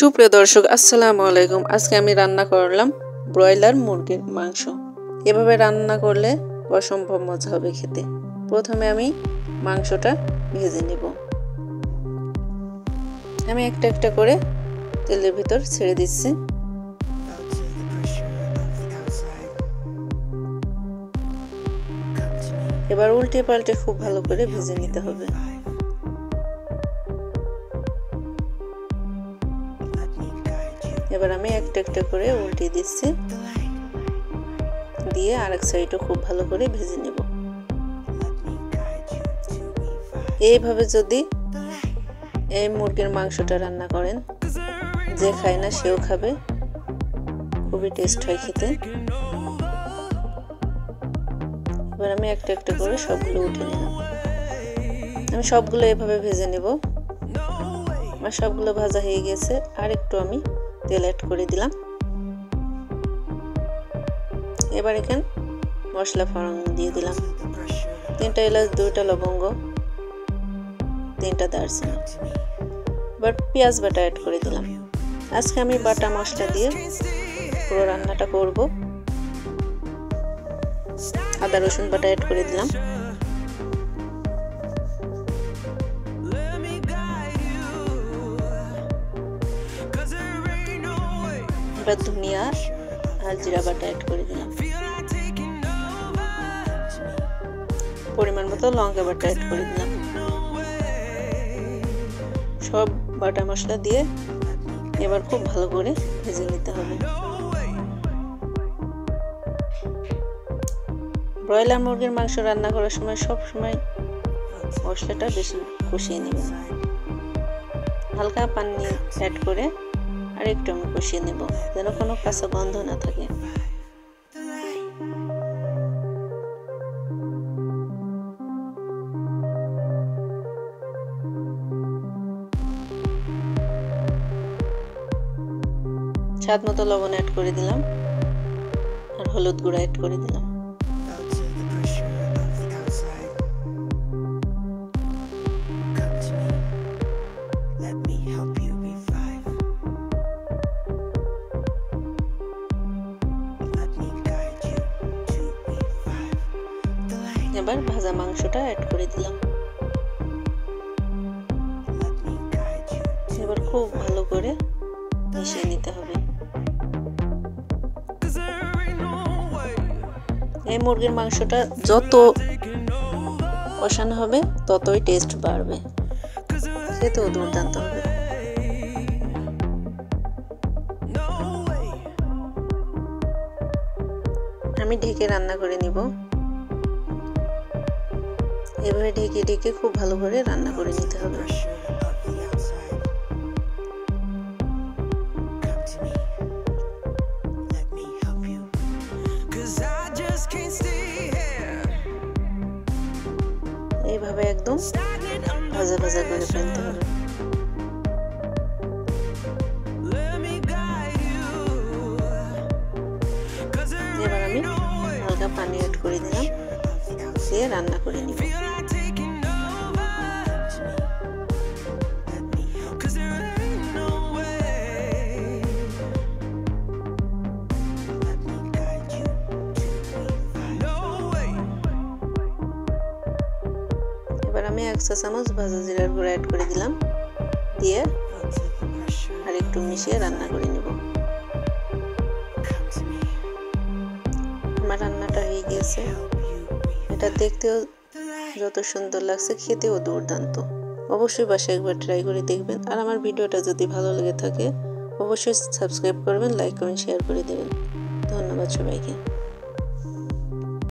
সুপ্রিয় দর্শক আসসালামু আলাইকুম। আজকে আমি রান্না করলাম ব্রয়লার মুরগির মাংস। এভাবে রান্না করলে অসম্ভব মজা হবে খেতে। প্রথমে আমি মাংসটা ভেজে নেব। আমি একটা একটা করে তেলের ভিতর ছেড়ে দিচ্ছি। এবার উল্টে পাল্টে খুব ভালো করে ভেজে নিতে হবে। এবার আমি একটা একটা করে উল্টে দিচ্ছি, দিয়ে আরেক সাইডও খুব ভালো করে ভেজে নেব। এইভাবে যদি এই মুরগির মাংসটা রান্না করেন, যে খায় না সেও খাবে, খুবই টেস্ট হয় খেতে। এবার আমি একটা একটা করে সবগুলো উঠে নিলাম। আমি সবগুলো এভাবে ভেজে নেব। আমার সবগুলো ভাজা হয়ে গেছে। আর একটু আমি তেল অ্যাড করে দিলাম। এবার এখানে মশলা ফোড়ন দিয়ে দিলাম। 3টা এলাচ, 2টা লবঙ্গ, 3টা দারচিনি। এবার পেঁয়াজ বাটা অ্যাড করে দিলাম। আজকে আমি বাটা মশলা দিয়ে পুরো রান্নাটা করব। আদা রসুন বাটা অ্যাড করে দিলাম। এবার ধনিয়া আর জিরা বাটা অ্যাড করে দিলাম। পরিমাণ মতো লঙ্কা বাটা অ্যাড করে দিলাম। সব বাটা মশলা দিয়ে এবার খুব ভালো করে ভেজে নিতে হবে। ব্রয়লার মুরগির মাংস রান্না করার সময় সব সময় মশলাটা বেশি কষিয়ে নেবেন। হালকা পানি অ্যাড করে আর একটু আমি কষিয়ে নেব, যেন কোনো কাঁচা গন্ধ না থাকে। স্বাদ মতো লবণ অ্যাড করে দিলাম আর হলুদ গুঁড়া অ্যাড করে দিলাম। এবার ভাজা মাংসটা অ্যাড করে দিলাম। এবার খুব ভালো করে মিশিয়ে নিতে হবে। এই মুরগির মাংসটা যত কষানো হবে ততই টেস্ট বাড়বে, খেতেও দুর্দান্ত হবে। আমি ঢেকে রান্না করে নিব। এভাবে ঢেকে ঢেকে খুব ভালো করে রান্না করে নিতে হবে। এইভাবে একদম ভাজা ভাজা করে ফেলতে হবে। এবার আমি হালকা পানি অ্যাড করে দিলাম, দিয়ে রান্না করে নিব। এবার আমি 1 চা চামচ ভাজা জিরার গুঁড়া অ্যাড করে দিলাম, দিয়ে আর একটু মিশিয়ে রান্না করে নিব। আমার রান্নাটা হয়ে গিয়েছে। এটা দেখতেও যত সুন্দর লাগছে, খেতেও দুর্দান্ত। অবশ্যই বাসায় একবার ট্রাই করে দেখবেন। আর আমার ভিডিওটা যদি ভালো লেগে থাকে অবশ্যই সাবস্ক্রাইব করবেন, লাইক কমেন্ট শেয়ার করে দেবেন। ধন্যবাদ সবাইকে।